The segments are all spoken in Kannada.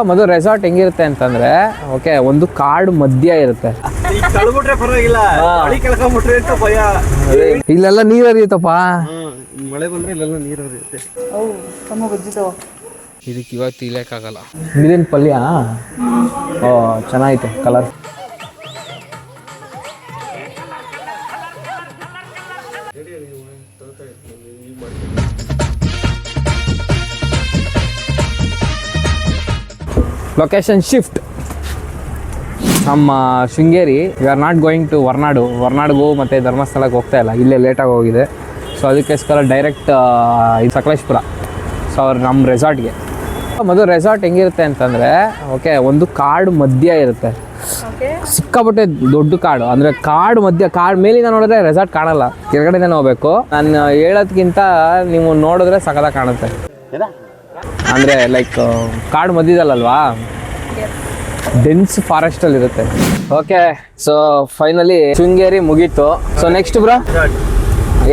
ಮದು ರೆಸಾರ್ಟ್ ಹೆಂಗಿರುತ್ತೆ ಅಂತಂದ್ರೆ ಓಕೆ ಒಂದು ಕಾಡು ಮಧ್ಯ ಇರುತ್ತೆ. ಇಲ್ಲೆಲ್ಲ ನೀರು ಹರಿಯುತ್ತಪ್ಪ, ಮಳೆ ಬಂದ್ರೆ ಇಲ್ಲೆಲ್ಲ ನೀರು ಹರಿಯುತ್ತೆ. ಇದಕ್ಕೆ ಇವಾಗ ತೀಲಕ್ಕಾಗಲ್ಲ. ನೀರಿನ ಪಲ್ಯ ಚೆನ್ನಾಗೈತೆ ಕಲರ್. ಲೊಕೇಶನ್ ಶಿಫ್ಟ್ ನಮ್ಮ Sringeri. We are not going to ವರ್ನಾಡ್ಗೂ ಮತ್ತು ಧರ್ಮಸ್ಥಳಕ್ಕೆ ಹೋಗ್ತಾ ಇಲ್ಲ, ಇಲ್ಲೇ ಲೇಟಾಗಿ ಹೋಗಿದೆ. ಸೊ ಅದಕ್ಕೋಸ್ಕರ ಡೈರೆಕ್ಟ್ ಸಕಲೇಶ್ಪುರ. ಸೊ ಅವ್ರು ನಮ್ಮ ರೆಸಾರ್ಟ್ಗೆ. ಮೊದಲು ರೆಸಾರ್ಟ್ ಹೆಂಗಿರುತ್ತೆ ಅಂತಂದರೆ ಓಕೆ ಒಂದು ಕಾಡು ಮಧ್ಯ ಇರುತ್ತೆ, ಸಿಕ್ಕಾಪಟ್ಟೆ ದೊಡ್ಡ ಕಾಡು. ಅಂದರೆ ಕಾಡು ಮಧ್ಯ, ಕಾಡು ಮೇಲಿಂದ ನೋಡಿದ್ರೆ ರೆಸಾರ್ಟ್ ಕಾಣಲ್ಲ, ಕೆಳಗಡೆನೇ ಹೋಗ್ಬೇಕು. ನಾನು ಹೇಳೋದ್ಕಿಂತ ನೀವು ನೋಡಿದ್ರೆ ಸಕಲ ಕಾಣುತ್ತೆ. ಅಂದರೆ ಲೈಕ್ ಕಾಡು ಮಧ್ಯದಲ್ಲಲ್ವಾ, ಡೆನ್ಸ್ ಫಾರೆಸ್ಟಲ್ಲಿ ಇರುತ್ತೆ. ಓಕೆ, ಸೊ ಫೈನಲಿ ಶೃಂಗೇರಿ ಮುಗೀತು. ಸೊ ನೆಕ್ಸ್ಟ್ ಬ್ರೋ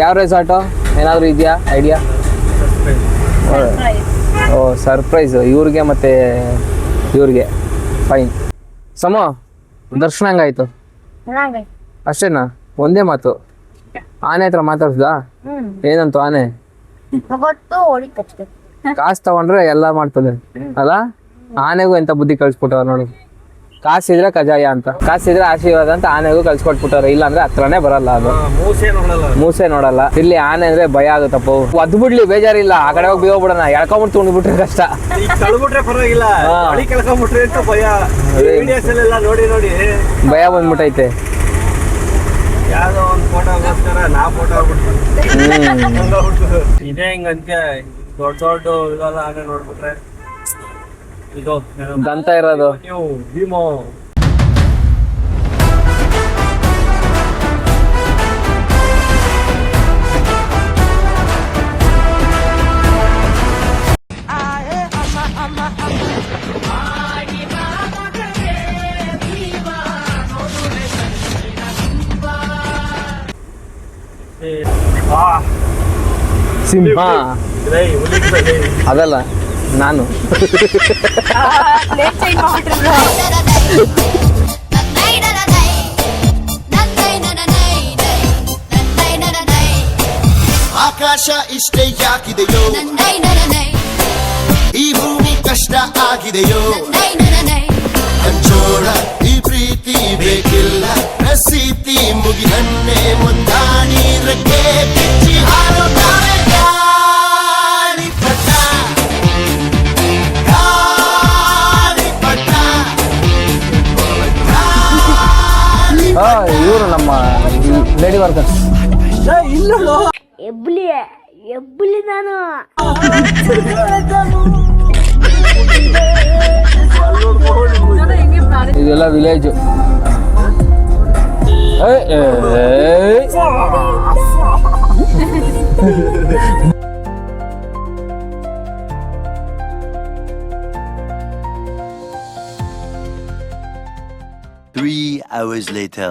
ಯಾವ ರೆಸಾರ್ಟು ಏನಾದರೂ ಇದೆಯಾ ಐಡಿಯಾ? ಓ ಸರ್ಪ್ರೈಸ್ ಇವ್ರಿಗೆ ಮತ್ತು ಇವ್ರಿಗೆ. ಫೈನ್. ಸಮ ದರ್ಶನ ಹಂಗಾಯ್ತು ಅಷ್ಟೇನಾ? ಒಂದೇ ಮಾತು, ಆನೆ ಹತ್ರ ಮಾತಾಡ್ಸ್ದಾ? ಏನಂತು ಆನೆ? ಕಾಸು ತಗೊಂಡ್ರೆ ಎಲ್ಲ ಮಾಡ್ತದೆ ಅಲ್ಲ. ಆನೆಗೂ ಎಂತ ಬುದ್ಧಿ ಕಳ್ಸ್ಬಿಟ್ಟವ್ರು ನೋಡಿ. ಕಾಸಿದ್ರೆ ಕಜಾಯ ಅಂತ, ಕಾಸಿದ್ರೆ ಆಶೀರ್ವಾದ ಅಂತ ಆನೆಗೂ ಕಳ್ಸ್ಕೊಟ್ಬಿಟ್ಟವ್ರು. ಇಲ್ಲ ಅಂದ್ರೆ ಹತ್ರನೇ ಬರಲ್ಲ, ಅದು ಮೂಸೆ ನೋಡಲ್ಲ. ಇಲ್ಲಿ ಆನೆ ಅಂದ್ರೆ ಭಯ ಆಗುತ್ತಪ್ಪ. ಒದ್ದು ಬಿಡ್ಲಿ ಬೇಜಾರಿಲ್ಲ, ಆ ಕಡೆ ಹೋಗಿ ಹೋಗ್ಬಿಡೋಣ, ಎಳ್ಕೊಂಬಿಟ್ಟು ತುಣ್ಬಿಟ್ರೆ ಕಷ್ಟ. ಭಯ ಬಂದ್ಬಿಟ್ಟೈತೆ. ಇದೇ ಹಿಂಗಂತೆ ದೊಡ್ಡ ದೊಡ್ಡ ಇದೆಲ್ಲ ಆನೆ ನೋಡ್ಬಿಟ್ರೆ ಇದು ದಂತ ಇರೋದು ಭೀಮೋ. ಸಿಂಹ ಅದಲ್ಲ ನಾನು. ಆಕಾಶ ಇಷ್ಟೇ ಯಾಕಿದೆಯೋ, ಈ ಭೂಮಿ ಕಷ್ಟ ಆಗಿದೆಯೋ, ಅಂಚೋಳ ಈ ಪ್ರೀತಿ ಬೇಕಿಲ್ಲ, ರಸೀತಿ ಮುಗಿದನ್ನೇ ಮುಂದಾಣಿ ರೆಕ್ಕೆ ಬಿಚ್ಚಿ ಹಾರುತ್ತಾರೆ. ಇವರು ನಮ್ಮ ಲೇಡಿ ವರ್ಕರ್ಸ್. ಎಬ್ಬುಲಿ ನಾನು ಇದೆಲ್ಲ ವಿಲೇಜು. Hours later.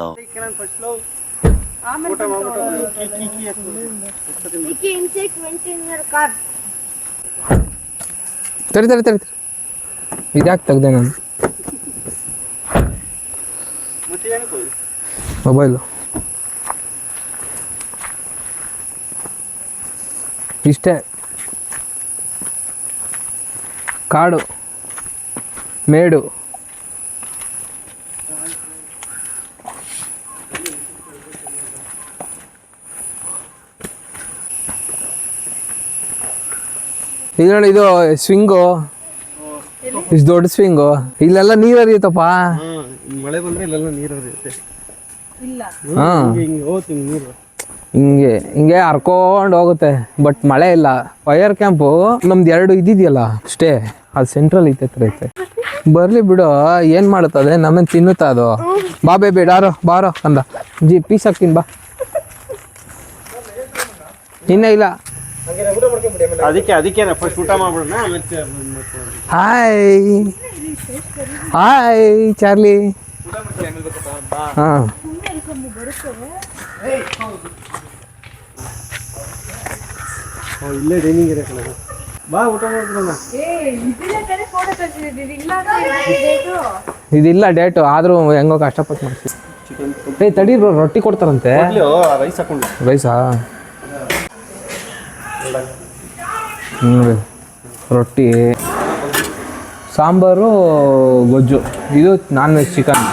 ತರಿ ಇದ್ಯಾಕೆ ತೆಗ್ದೆ ನಾನು? ಮೊಬೈಲು ಇಷ್ಟೇ. ಕಾಡು ಮೇಡು ಇದು ನೋಡಿ, ಇದು ಸ್ವಿಂಗು, ಇಷ್ಟು ದೊಡ್ಡ ಸ್ವಿಂಗು. ಇಲ್ಲೆಲ್ಲ ನೀರು ಹರಿಯುತ್ತಪ್ಪ. ಮಳೆ ಬಂದ್ರೆ ಇಲ್ಲೆಲ್ಲ ನೀರು ಹರಿಯುತ್ತೆ. ಹಿಂಗೆ ಹಿಂಗೆ ಹರ್ಕೊಂಡು ಹೋಗುತ್ತೆ. ಬಟ್ ಮಳೆ ಇಲ್ಲ. ಫೈರ್ ಕ್ಯಾಂಪು ನಮ್ದು 2 ಇದಿದೆಯಲ್ಲ ಅಷ್ಟೇ, ಅದು ಸೆಂಟ್ರಲ್ ಐತೆ. ಬರ್ಲಿ ಬಿಡು, ಏನ್ ಮಾಡುತ್ತದೆ, ನಮ್ಮನ್ನು ತಿನ್ನುತ್ತಾ ಅದು. ಬಾ ಬೇಬಿ ಬಾರೋ ಅಂದ ಜಿ ಪೀಸ್ ಹಾಕ್ತೀನಿ ಬಾ. ಇನ್ನೇ ಇಲ್ಲ, ಅದಕ್ಕೆ ಫಸ್ಟ್ ಊಟ ಮಾಡ್ಬಿಡೋಣ. Hi Charlie. ಹಾಂ ಇಲ್ಲೇ ಡೈನಿಂಗ್ ಏರಿಯಾ. ಬಾ ಊಟ ಮಾಡ್ಬಿಡೋಣ. ಇದಿಲ್ಲ ಡೇಟು ಆದರೂ ಹೆಂಗೋ ಕಷ್ಟಪಟ್ಟು ಮಾಡ್ತೀವಿ. ಏಯ್ ತಡಿ ಬ್ರೋ, ರೊಟ್ಟಿ ಕೊಡ್ತಾರಂತೆ. ರೈಸ್ ಹಾಕೊಂಡು ರೈಸಾ? ರೊಟ್ಟಿ, ಸಾಂಬಾರು, ಗೊಜ್ಜು. ಇದು ನಾನ್ ವೆಜ್ ಚಿಕನ್.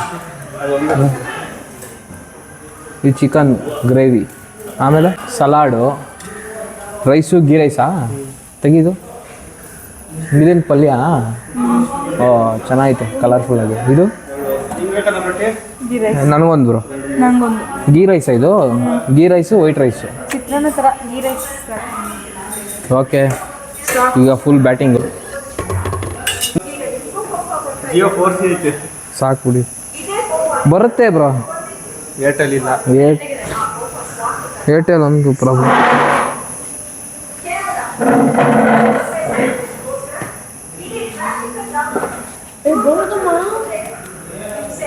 ಇದು ಚಿಕನ್ ಗ್ರೇವಿ. ಆಮೇಲೆ ಸಲಾಡು, ರೈಸು, ಗೀ ರೈಸಾ ತೆಗೀದು. ಇದೇನು ಪಲ್ಯ? ಓ ಚೆನ್ನಾಗೈತೆ, ಕಲರ್ಫುಲ್ಲಾಗಿ. ಇದು ನನಗೊಂದು ಬ್ರೋ. ಗೀ ರೈಸಾ ಇದು? Ghee rice, white rice. Okay, ಈಗ ಫುಲ್ ಬ್ಯಾಟಿಂಗು. ಜಿಯೋ 4G ಐತೆ. ಸಾಕು ಬಿಡಿ, ಬರುತ್ತೆ ಬ್ರೋ. ಏರ್ಟೆಲ್ ಇಲ್ಲ. ಏರ್ಟೆಲ್ ಒಂದು ಪ್ರಾಬ್ಲಮ್.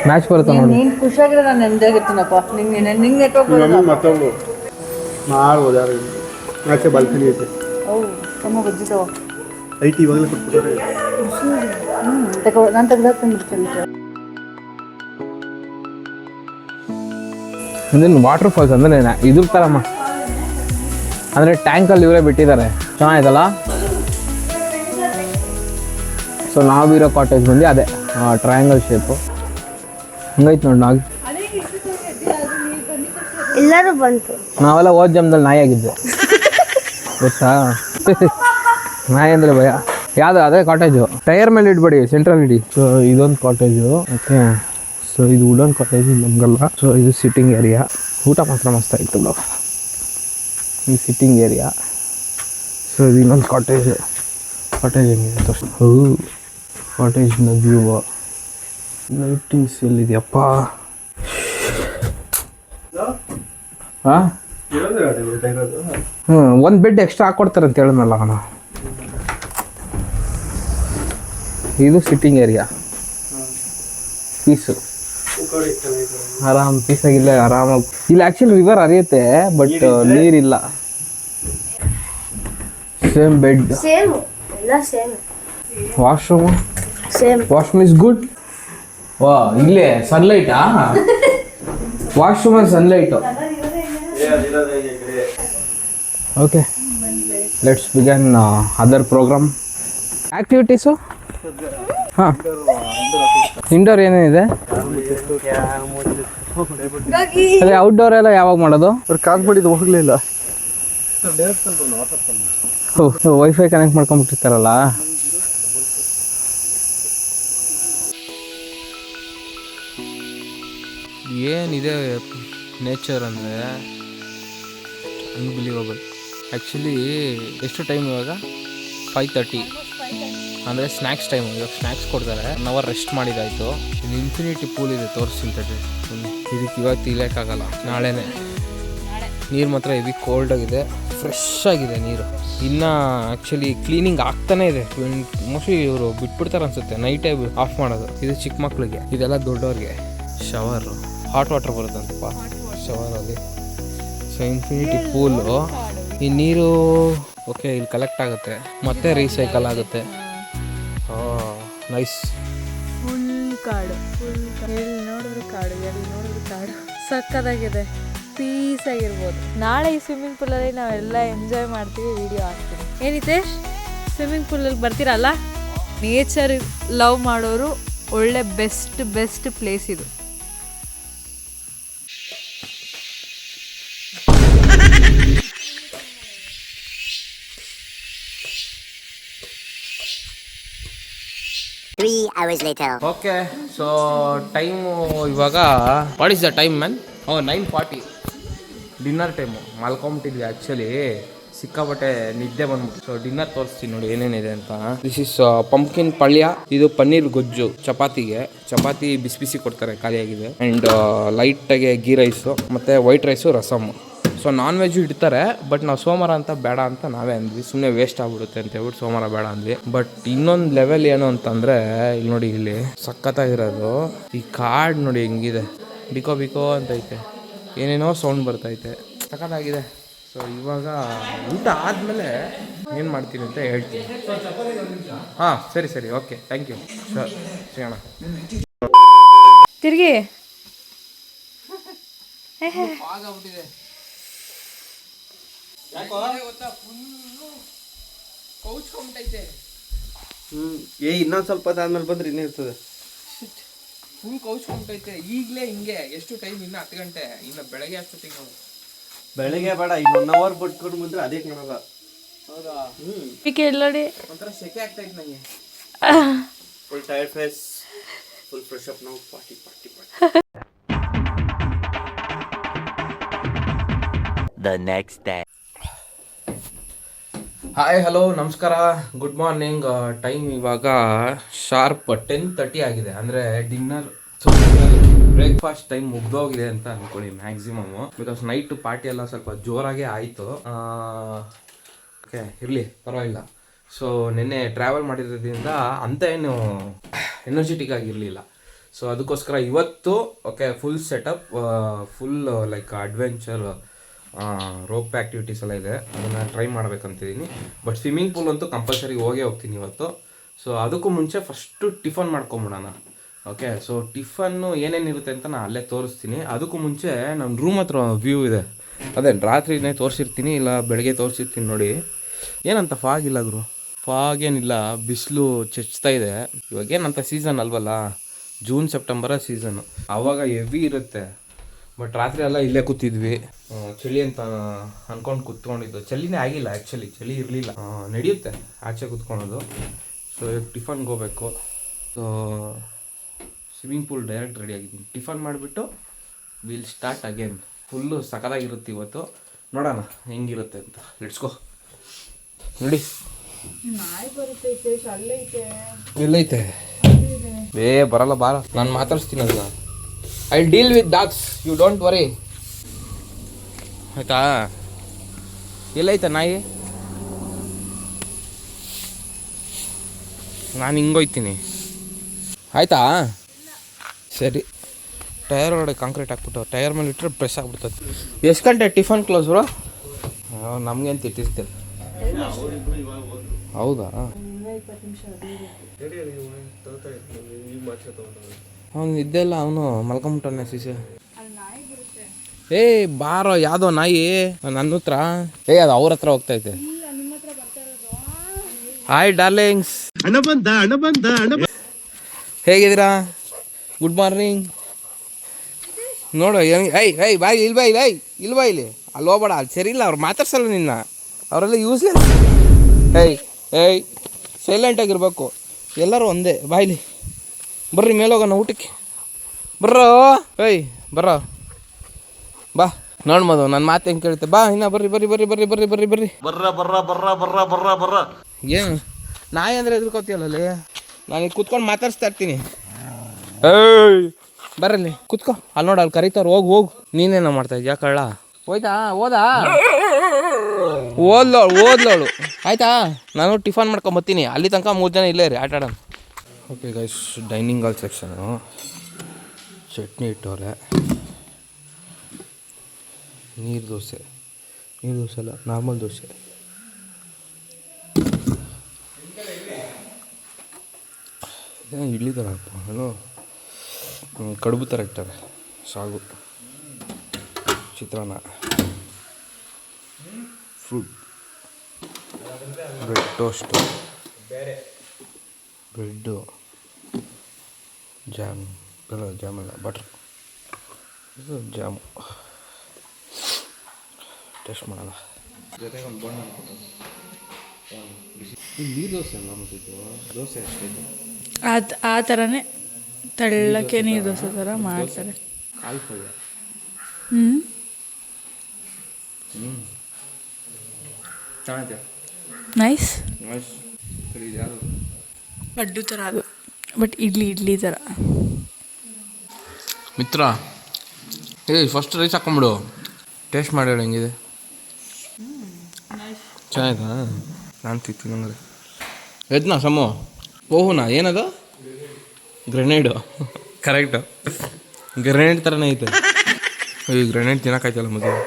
ಮ್ಯಾಚ್ ಬರುತ್ತೆ ನೋಡಿ. ನೀನು ಖುಷಿಯಾಗಿರೋ ನಾನು ನೆಮ್ಮದಿಯಾಗಿರ್ತೀನಪ್ಪ. ನಿಂಗೆ ನೆಟ್ವರ್ಕ್ ಮಮ್ಮಿ ಮತ್ತೊಬ್ಳು ಮಾಡ್ಬೋದು ಯಾರು ಆಚೆ ಬಾಲ್ಕನಿ ಐತೆ. ತುಂಬ ಗೊಜ್ಜಿತಾವ. ಐಟಿ ಇವಾಗಲೇ ಕೊಟ್ಬಿಟ್ಟಾರೆ. ನಾನು ತೆಗ್ದಾಕ್ತಂದ್ಬಿಡ್ತೀನಿ. ಇದನ್ನು ವಾಟರ್ ಫಾಲ್ಸ್ ಅಂದರೆ ಇದ್ರ ಥರಮ್ಮ, ಅಂದರೆ ಟ್ಯಾಂಕಲ್ಲಿ ಇವರೇ ಬಿಟ್ಟಿದ್ದಾರೆ. ಚೆನ್ನಾಗಿದಲ್ಲ. ಸೊ ನಾವಿರೋ ಕಾಟೇಜ್ ಬಂದು ಅದೇ ಟ್ರಯಾಂಗಲ್ ಶೇಪು ಹಂಗೈತೆ ನೋಡಿ. ಎಲ್ಲರೂ ಬಂತು. ನಾವೆಲ್ಲ ಹೋದ ಜಮ್ದಲ್ಲಿ ನಾಯಿ ಆಗಿದ್ದೆ ಗೊತ್ತಾ? ನಾಯಿ ಅಂದರೆ ಭಯ. ಯಾವುದು ಅದೇ ಕಾಟೇಜು. ಟೈರ್ ಮೇಲೆ ಇಡ್ಬೇಡಿ, ಸೆಂಟ್ರಲ್ ಇಡಿ. ಸೊ ಇದೊಂದು ಕಾಟೇಜು. ಓಕೆ, ಸೊ ಇದು ವುಡನ್ ಕಾಟೇಜು ನಮಗಲ್ಲ. ಸೊ ಇದು ಸಿಟ್ಟಿಂಗ್ ಏರಿಯಾ. ಊಟ ಮಾತ್ರ ಮಸ್ತಾಗಿತ್ತು ಬ್ರೋ. ಈ ಸಿಟ್ಟಿಂಗ್ ಏರಿಯಾ. ಸೊ ಇದು ಇನ್ನೊಂದು ಕಾಟೇಜ್. ಕಾಟೇಜ್ ಹೆಂಗಿದೆ ತೋರಿಸಿ. ಕಾಟೇಜ್ನ ವ್ಯೂ. ಲೈಟಿಂಗ್ಸ್ ಎಲ್ಲಿದೆಯಪ್ಪ? ಹಾಂ, ಒಂದು ಬೆಡ್ ಎಕ್ಸ್ಟ್ರಾ ಹಾಕ್ಕೊಡ್ತಾರೆ ಅಂತ ಹೇಳಿದ್ನಲ್ಲ ಅವನು. ಇದು ಸಿಟ್ಟಿಂಗ್ ಏರಿಯಾ. ಪೀಸು, ಆರಾಮ್ ಪೀಸಾಗಿಲ್ಲ, ಆರಾಮಾಗಿ. ಇಲ್ಲಿ ಆ್ಯಕ್ಚುಲಿ ರಿವರ್ ಹರಿಯುತ್ತೆ, ಬಟ್ ನೀರಿಲ್ಲ. ಸೇಮ್ ಬೆಡ್, ಸೇಮ್ ಎಲ್ಲ same. Washroom same. Washroom is good. ವಾ, ಇಲ್ಲೇ ಸನ್ಲೈಟಾ? ವಾಶ್ರೂಮಲ್ಲಿ sunlight. Okay, let's begin other programme activities. ಹಾಂ, ಇಂಡೋರ್ ಏನೇನಿದೆ? ಅದೇ ಔಟ್ಡೋರ್ ಎಲ್ಲ ಯಾವಾಗ ಮಾಡೋದು? ಅವ್ರು ಕಾಲ್ ಮಾಡಿದ್ದು ಹೋಗಲೇ ಇಲ್ಲ. ವೈಫೈ ಕನೆಕ್ಟ್ ಮಾಡ್ಕೊಂಬಿಟ್ಟಿರ್ತಾರಲ್ಲ. ಏನಿದೆ ನೇಚರ್ ಅಂದರೆ ಅನ್ಬಿಲೀವಬಲ್. ಆ್ಯಕ್ಚುಲಿ ಎಷ್ಟು ಟೈಮ್ ಇವಾಗ? 5:30 ಅಂದರೆ ಸ್ನ್ಯಾಕ್ಸ್ ಟೈಮು. ಇವಾಗ ಸ್ನ್ಯಾಕ್ಸ್ ಕೊಡ್ತಾರೆ. 1 ಅವರ್ ರೆಸ್ಟ್ ಮಾಡಿದಾಯಿತು. ಇಲ್ಲಿ ಇನ್ಫಿನಿಟಿ ಪೂಲ್ ಇದೆ, ತೋರಿಸ್ತೀನಿ. ಇದಕ್ಕೆ ಇವತ್ತು ಇಲ್ಲಕ್ಕಾಗಲ್ಲ, ನಾಳೆನೇ. ನೀರು ಮಾತ್ರ ಹೆವಿ ಕೋಲ್ಡ್ ಆಗಿದೆ, ಫ್ರೆಶ್ ಆಗಿದೆ ನೀರು. ಇನ್ನು ಆ್ಯಕ್ಚುಲಿ ಕ್ಲೀನಿಂಗ್ ಆಗ್ತಾನೆ ಇದೆ. ಮೋಸ್ಟ್ಲಿ ಇವರು ಬಿಟ್ಬಿಡ್ತಾರೆ ಅನ್ಸುತ್ತೆ, ನೈಟೇ ಆಫ್ ಮಾಡೋದು. ಇದು ಚಿಕ್ಕ ಮಕ್ಳಿಗೆ, ಇದೆಲ್ಲ ದೊಡ್ಡವ್ರಿಗೆ. ಶವರು, ಹಾಟ್ ವಾಟರ್ ಬರುತ್ತಂತಪ್ಪ ಶವರಲ್ಲಿ. So infinity pool. ಈ ನೀರು ಓಕೆ ಇಲ್ಲಿ ಕಲೆಕ್ಟ್ ಆಗುತ್ತೆ, ಮತ್ತೆ ರೀಸೈಕಲ್ ಆಗುತ್ತೆ. ನೈಸ್. ಫುಲ್ ಕಾಡು, ಎಲ್ಲಿ ನೋಡಿದ್ರು ಕಾಡು, ಎಲ್ಲಿ ನೋಡಿದ್ರು ಕಾಡು. ಸಕ್ಕತ್ತಾಗಿದೆ, ಪೀಸ್ ಆಗಿರ್ಬೋದು. ನಾಳೆ ಈ ಸ್ವಿಮ್ಮಿಂಗ್ ಪೂಲಲ್ಲಿ ನಾವೆಲ್ಲ ಎಂಜಾಯ್ ಮಾಡ್ತೀವಿ, ವಿಡಿಯೋ ಹಾಕ್ತೀವಿ. ಏನಿತೇಶ್, ಸ್ವಿಮ್ಮಿಂಗ್ ಪೂಲಲ್ಲಿ ಬರ್ತೀರಲ್ಲ? ನೇಚರ್ ಲವ್ ಮಾಡೋರು ಒಳ್ಳೆ ಬೆಸ್ಟ್ ಪ್ಲೇಸ್ ಇದು. ಓಕೆ, ಸೊ ಟೈಮು ಇವಾಗ what is the time man? 9:40 dinner time. ಮಲ್ಕೊಂಬಿಟ್ಟಿದ್ವಿ ಆ್ಯಕ್ಚುಲಿ, ಸಿಕ್ಕಾಪಟ್ಟೆ ನಿದ್ದೆ ಬಂದ್ಬಿಟ್ಟು. ಸೊ ಡಿನ್ನರ್ ತೋರಿಸ್ತೀನಿ ನೋಡಿ ಏನೇನಿದೆ ಅಂತ. ದಿಸ್ ಇಸ್ ಪಂಪ್ಕಿನ್ ಪಲ್ಯ, ಇದು ಪನ್ನೀರ್ ಗೊಜ್ಜು. ಚಪಾತಿ ಬಿಸಿ ಬಿಸಿ ಕೊಡ್ತಾರೆ, ಖಾಲಿಯಾಗಿದೆ. ಆ್ಯಂಡ್ ಲೈಟಾಗೆ ಗೀ ರೈಸು, ಮತ್ತು white rice, rasam. So non veg ಇಡ್ತಾರೆ, ಬಟ್ ನಾವು ಸೋಮವಾರ ಅಂತ ಬೇಡ ಅಂತ ನಾವೇ ಅಂದ್ವಿ. ಸುಮ್ಮನೆ ವೇಸ್ಟ್ ಆಗ್ಬಿಡುತ್ತೆ ಅಂತ ಹೇಳ್ಬಿಟ್ಟು ಸೋಮವಾರ ಬೇಡ ಅಂದ್ವಿ. ಬಟ್ ಇನ್ನೊಂದು ಲೆವೆಲ್ ಏನು ಅಂತಂದರೆ, ಇಲ್ಲಿ ನೋಡಿ, ಇಲ್ಲಿ ಸಖತ್ತಾಗಿರೋದು ಈ ಕಾರ್ಡ್ ನೋಡಿ ಹೆಂಗಿದೆ. ಬಿಕೋ ಅಂತೈತೆ, ಏನೇನೋ ಸೌಂಡ್ ಬರ್ತೈತೆ, ಸಖತ್ತಾಗಿದೆ. ಸೊ ಇವಾಗ ಊಟ ಆದಮೇಲೆ ಏನು ಮಾಡ್ತೀನಿ ಅಂತ ಹೇಳ್ತೀನಿ. ಹಾಂ ಸರಿ ಸರಿ ಓಕೆ ಥ್ಯಾಂಕ್ ಯು ಸರ್ ಸಿಗೋಣ. ತಿರ್ಗಿ ಇನ್ನೊಂದು ಸ್ವಲ್ಪ ಆದ್ಮೇಲೆ ಬಂದ್ರೆ ಇನ್ನೇ ಇರ್ತದೆ. ಫುಲ್ ಕೌಚ್ಕೊಂಬಿಟ್ಟೈತೆ ಈಗಲೇ ಹಿಂಗೆ. ಎಷ್ಟು ಟೈಮ್? ಇನ್ನು 10 ಗಂಟೆ. ಇನ್ನು ಬೆಳಗ್ಗೆ ಅಷ್ಟೊತ್ತಿಗೆ ನಾವು ಬೆಳಗ್ಗೆ ಬೇಡ, ಇನ್ನು 1 ಅವರ್ ಬಿಟ್ಕೊಂಡು ಬಂದ್ರೆ ಅದೇ ಕಾಣಲ್ಲ. ಹೌದಾ? ಕೇಳೋಡಿ ಒಂಥರ ಸೆಕೆ ಆಗ್ತೈತೆ ನನಗೆ. Full tired face, full fresh up ನಾವು. Party The next day. Hi hello ನಮಸ್ಕಾರ, ಗುಡ್ ಮಾರ್ನಿಂಗ್. ಟೈಮ್ ಇವಾಗ ಶಾರ್ಪ್ 10:30 ಆಗಿದೆ. ಅಂದರೆ ಡಿನ್ನರ್ ಬ್ರೇಕ್ಫಾಸ್ಟ್ ಟೈಮ್ ಮುಗ್ದೋಗಿದೆ ಅಂತ ಅಂದ್ಕೊಳ್ಳಿ ಮ್ಯಾಕ್ಸಿಮಮ್ಮು. ಬಿಕಾಸ್ ನೈಟ್ ಪಾರ್ಟಿ ಎಲ್ಲ ಸ್ವಲ್ಪ ಜೋರಾಗೇ ಆಯಿತು. ಓಕೆ ಇರಲಿ ಪರವಾಗಿಲ್ಲ. ಸೊ ನಿನ್ನೆ ಟ್ರಾವೆಲ್ ಮಾಡಿರೋದ್ರಿಂದ ಅಂತ ಏನು ಎನರ್ಜೆಟಿಕ್ ಆಗಿರಲಿಲ್ಲ. ಸೊ ಅದಕ್ಕೋಸ್ಕರ ಇವತ್ತು okay full setup, full like adventure rope activities ಎಲ್ಲ ಇದೆ. ಅದನ್ನು ಟ್ರೈ ಮಾಡ್ಬೇಕಂತಿದ್ದೀನಿ. ಬಟ್ ಸ್ವಿಮ್ಮಿಂಗ್ ಪೂಲ್ ಅಂತೂ ಕಂಪಲ್ಸರಿ ಹೋಗ್ತೀನಿ ಇವತ್ತು. ಸೊ ಅದಕ್ಕೂ ಮುಂಚೆ ಫಸ್ಟು ಟಿಫನ್ ಮಾಡ್ಕೊಂಬಿಡೋಣ. ಓಕೆ ಸೊ ಟಿಫನ್ನು ಏನೇನಿರುತ್ತೆ ಅಂತ ನಾನು ಅಲ್ಲೇ ತೋರಿಸ್ತೀನಿ. ಅದಕ್ಕೂ ಮುಂಚೆ ನನ್ನ ರೂಮ್ ಹತ್ರ ವ್ಯೂ ಇದೆ, ಅದೇ ರಾತ್ರಿನೇ ತೋರಿಸಿರ್ತೀನಿ ಇಲ್ಲ ಬೆಳಗ್ಗೆ ತೋರಿಸಿರ್ತೀನಿ ನೋಡಿ. ಏನಂತ ಫಾಗ್ ಇಲ್ಲ ಗುರು, ಫಾಗ್ ಏನಿಲ್ಲ, ಬಿಸಿಲು ಚೆಚ್ತಾ ಇದೆ. ಇವಾಗೇನಂತ ಸೀಸನ್ ಅಲ್ವಲ್ಲ, ಜೂನ್ ಸೆಪ್ಟೆಂಬರ ಸೀಸನ್ನು, ಆವಾಗ ಹೆವಿ ಇರುತ್ತೆ. ಬಟ್ ರಾತ್ರಿ ಎಲ್ಲ ಇಲ್ಲೇ ಕೂತಿದ್ವಿ. ಚಳಿ ಅಂತ ಅಂದ್ಕೊಂಡು ಕೂತ್ಕೊಂಡಿದ್ದು. ಚಳಿನೇ ಆಗಿಲ್ಲ ಆ್ಯಕ್ಚುಲಿ, ಚಳಿ ಇರಲಿಲ್ಲ. ನಡೆಯುತ್ತೆ ಆಚೆ ಕೂತ್ಕೊಳೋದು. ಸೊ ಈಗ ಟಿಫನ್ಗೆ ಹೋಗ್ಬೇಕು. So swimming pool direct ready ಆಗಿದ್ದೀನಿ. ಟಿಫನ್ ಮಾಡಿಬಿಟ್ಟು ವಿಲ್ ಸ್ಟಾರ್ಟ್ ಅಗೇನ್. ಫುಲ್ಲು ಸಖತ್ತಾಗಿರುತ್ತೆ ಇವತ್ತು. ನೋಡೋಣ ಹೆಂಗಿರುತ್ತೆ ಅಂತ. ಲೆಟ್ಸ್ಗೋ. ನೋಡಿ ಎಲ್ಲೈತೆ ಬರಲ್ಲ ಬಾರ, ನಾನು ಮಾತಾಡಿಸ್ತೀನಿ ಅದನ್ನ. I deal with dogs, you don't worry ಆಯ್ತಾ. ಎಲ್ಲೈತೆ ನಾಯಿ? ನಾನು ಹಿಂಗೋಯ್ತೀನಿ ಆಯ್ತಾ. ಸರಿ, ಟಯರ್ ಒಳಗಡೆ ಕಾಂಕ್ರೀಟ್ ಹಾಕ್ಬಿಟ್ಟು ಟಯರ್ ಮೇಲೆ ಇಟ್ಟರೆ ಪ್ರೆಸ್ ಆಗ್ಬಿಡ್ತದೆ. ಎಷ್ಟು ಗಂಟೆ ಟಿಫನ್ ಕ್ಲೋಸ್ ಬ್ರೋ? ನಮಗೆ ಅಂತ ಇಟ್ಟಿರ್ತೀರಿ. ಹೌದಾ? ಅವನು ಇದ್ದೆಲ್ಲ ಅವನು ಮಲ್ಕೊಂಬಿಟ್ಟವನೆ ಸೀಸೆ. ಬಾರೋ ಯಾವುದೋ ನಾಯಿ ನನ್ನ ಹತ್ರ. ಅದು ಅವ್ರ ಹತ್ರ ಹೋಗ್ತೈತೆ. ಹಾಯ್ ಡಾರ್ಲಿಂಗ್ಸ್, ಹೇಗಿದ್ದೀರಾ? Good morning. ನೋಡು ಬಾಯ್ ಇಲ್ವಾ ಇಲ್ಲಿ ಅಲ್ಲಿ ಹೋಗ್ಬೇಡ, ಅಲ್ಲಿ ಸರಿ ಇಲ್ಲ. ಅವ್ರು ಮಾತಾಡ್ಸಲ್ಲ ನಿನ್ನ, ಅವರೆಲ್ಲ ಯೂಸ್ಲೆಸ್. ಸೈಲೆಂಟಾಗಿರ್ಬೇಕು ಎಲ್ಲರೂ ಒಂದೇ. ಬಾಯ್ಲಿ ಬರ್ರಿ ಮೇಲೋಗೋಣ ಊಟಕ್ಕೆ. ಬರ್ರೋ ಬರ್ರೋ ಬಾ. ನೋಡ್ಬೋದು ನನ್ನ ಮಾತು ಹೆಂಗೆ ಕೇಳುತ್ತೆ. ಬಾ ಇನ್ನ ಬರ್ರಿ ಬರ್ರಿ ಬರ್ರಿ ಬರ್ರಿ ಬರ್ರಿ ಬರ್ರಿ ಬರ್ರಿ ಬರ್ರ. ಏನು ನಾಯಿ ಅಂದರೆ ಎದ್ರುಕೋತೀಯಲ್ಲೇ? ನಾನು ಕೂತ್ಕೊಂಡು ಮಾತಾಡ್ಸ್ತಾ ಇರ್ತೀನಿ. ಬರ್ರಲ್ಲಿ ಕೂತ್ಕೋ. ಅಲ್ಲಿ ನೋಡ ಅಲ್ಲಿ ಕರೀತಾರ. ಹೋಗು ನೀನೇನೋ ಮಾಡ್ತಾ ಇದ್ಯಾ ಕಳ್ಳ? ಓದಾ ಓದ್ಲೋಳು ಆಯ್ತಾ. ನಾನು ಟಿಫನ್ ಮಾಡ್ಕೊಂಬತ್ತೀನಿ. ಅಲ್ಲಿ ತನಕ 3 ಜನ ಇಲ್ಲೇ ರೀ ಆಟಾಡೋಣ. Okay guys, dining hall section. Chutney ಇಟ್ಟವ್ರೆ. ನೀರು ದೋಸೆ ಅಲ್ಲ, ನಾರ್ಮಲ್ ದೋಸೆ. ಇಡ್ಲಿ ಥರ ಏನೋ ಕಡುಬು ಥರ ಇಟ್ಟಾರೆ. ಸಾಗು, ಚಿತ್ರಾನ್ನ, ಫ್ರೂಟ್, ಬ್ರೆಡ್ ಟೋಸ್ಟು, ಬ್ರೆಡ್ಡು, ಜಾಮಲ್ಲ ಬಟರ್, ಇದು ಜಾಮು. ಟೇಸ್ಟ್ ಮಾಡೋಣ. ಜೊತೆಗೆ ಒಂದು ಬಣ್ಣ ನೀರು ದೋಸೆ ಅಲ್ಲ ಮತ್ತಿದ್ದು ದೋಸೆ ಅಷ್ಟೇ. ಆ ಥರನೇ ತೆಳ್ಳಕ್ಕೆ ನೀರು ದೋಸೆ ಥರ ಮಾಡ್ತಾರೆ. ಕಾಲು ಪಲ್ಯ. ಚೆನ್ನಾಗಿದೆ. ನೈಸ್. ಸರಿ, ಇದು ಯಾವುದು? ಲಡ್ಡು ಥರ ಅದು, ಬಟ್ ಇಡ್ಲಿ ಥರ. ಮಿತ್ರ ಫಸ್ಟ್ ರೈಸ್ ಹಾಕೊಂಬಿಡು, ಟೇಸ್ಟ್ ಮಾಡಿ ಹೇಳಿ ಹೆಂಗಿದೆ. ಚೆನ್ನಾಯ್ತಾ? ನಾನು ತಿಂತೀನಿ ಅಂದರೆ ಎದ್ನಾ ಸಮು. ಓಹೋನಾ ಏನದು? ಗ್ರೆನೇಡು. ಕರೆಕ್ಟು, ಗ್ರೆನೇಡ್ ಥರನೇ ಐತೆ. ಈ ಗ್ರೆನೇಡ್ ತಿನ್ನೋಕ್ಕಾಯ್ತಲ್ಲ ಮದುವೆ.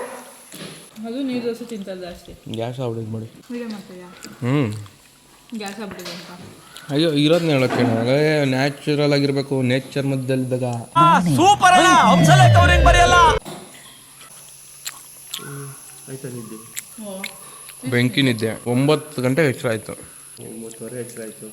ಅದು ನೀರು ದೋಸೆ ತಿಂತಾರೆ ಜಾಸ್ತಿ. ಗ್ಯಾಸ್ ಆಗ್ಬಿಟ್ಟಿದೆ ಮಾಡಿ. ವಿಡಿಯೋ ಮಾಡ್ತೀಯಾ? ಗ್ಯಾಸ್ ಆಗ್ಬಿಟ್ಟಿದೆ ಅಂತ. ಅಯ್ಯೋ ಇರೋದನ್ನ ಹೇಳೋಕ್ಕೆ ನ್ಯಾಚುರಲ್ ಆಗಿರ್ಬೇಕು. ನೇಚರ್ ಮಧ್ಯದಲ್ಲಿದ್ದಾಗ ಬೆಂಕಿ ನಿದ್ದೆ 9 ಗಂಟೆ ಎಚ್ಚರ ಆಯಿತು. 9:30 ಎಚ್ಚರ ಆಯಿತು.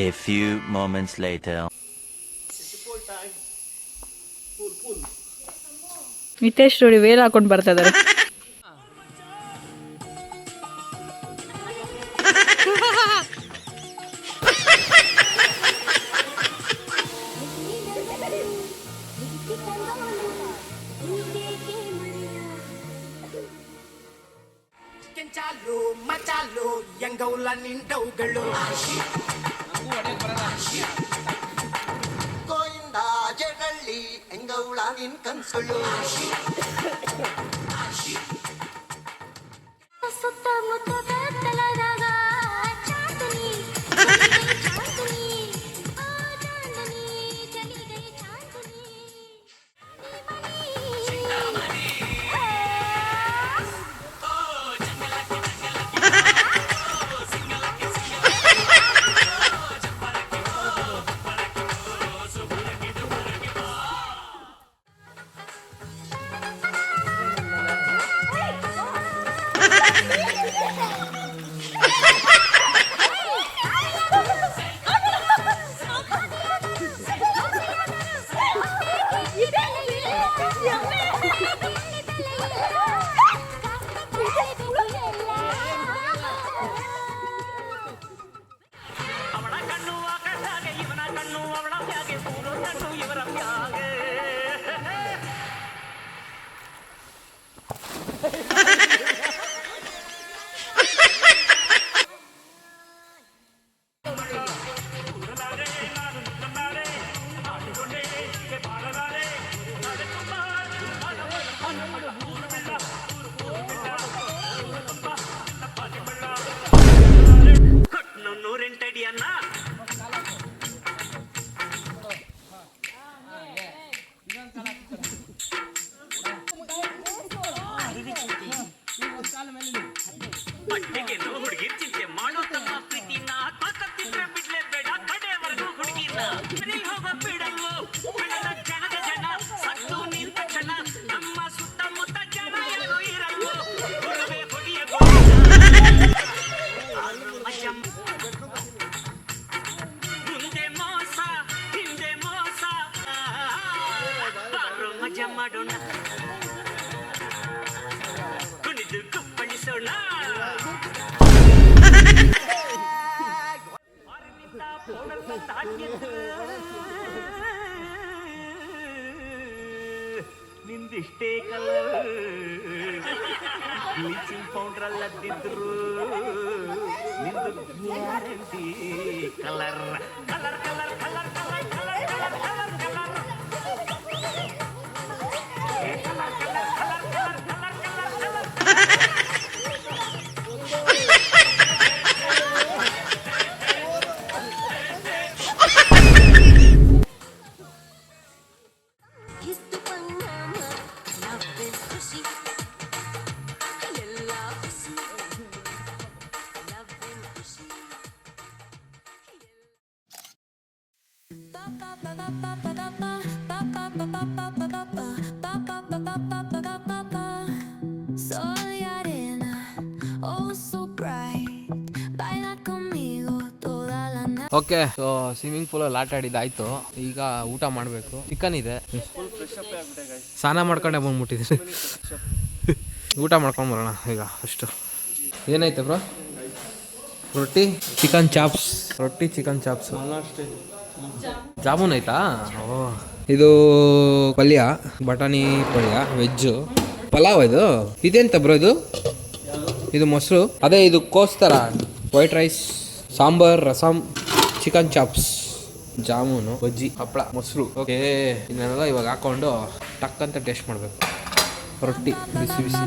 A few moments later. Nitesh ನೋಡಿ ವೇಲ್ ಹಾಕೊಂಡು ಬರ್ತಾ ಇದಾರೆ. ಕೆಂಚಾಲು ಮಚಾಲು ಎಂಗೌಲ ನಿಂಡವುಗಳು ಗೋಯಿಂದ ಜಗಳ್ಳಿ ಎಂಗೌಳ ನಿನ್ ಕನ್ಸುಳು ಸುತ್ತಮುತ್ತ ಕತ್ತಲದಾಗ ಚಾಂದನಿ ಚಲಿಗೈ ಚಾಂದನಿ ನಿಂದಿಷ್ಟೇ ಕಲರ್ ಬ್ಲೀಚಿಂಗ್ ಪೌಡರ್ ಅಲ್ಲದಿದ್ರು ನಿಂದು guarantee colour colour colour colour colour colour colour colour colour Soy arena, oh so bright, baila conmigo toda la noche. Okay, so swimming ಪೂಲಲ್ಲಿ ಆಟ ಆಡಿದ್ದಾಯ್ತು. ಈಗ ಊಟ ಮಾಡಬೇಕು. ಚಿಕನ್ ಇದೆ, ಸ್ನಾನ ಮಾಡ್ಕೊಂಡೆ ಬಂದ್ಬಿಟ್ಟಿದ್ದೀನಿ. ಊಟ ಮಾಡ್ಕೊಂಡು ಬರೋಣ ಈಗ ಅಷ್ಟು. ಏನಾಯ್ತು ಬ್ರೋ? ರೊಟ್ಟಿ ಚಿಕನ್ ಚಾಪ್ಸ್. ರೊಟ್ಟಿ ಚಿಕನ್ ಚಾಪ್ಸ್. ಜಾಮೂನ್ ಆಯ್ತಾ? ಓ, ಇದು ಪಲ್ಯ, ಬಟಾಣಿ ಪಲ್ಯ, ವೆಜ್ಜು. ಪಲಾವ್ ಇದು. ಇದೆಂತ ಬ್ರೋ ಇದು? ಇದು ಮೊಸರು. ಅದೇ ಇದು ಕೋಸ್ತರ white rice sambar, rasam, chicken chops, jamun, bajji, ಹಪ್ಪಳ, ಮೊಸರು. ಓಕೆ, ಇದನ್ನೆಲ್ಲ ಇವಾಗ ಹಾಕೊಂಡು ಟಕ್ ಅಂತ ಟೇಸ್ಟ್ ಮಾಡಬೇಕು. ರೊಟ್ಟಿ ಬಿಸಿ ಬಿಸಿ.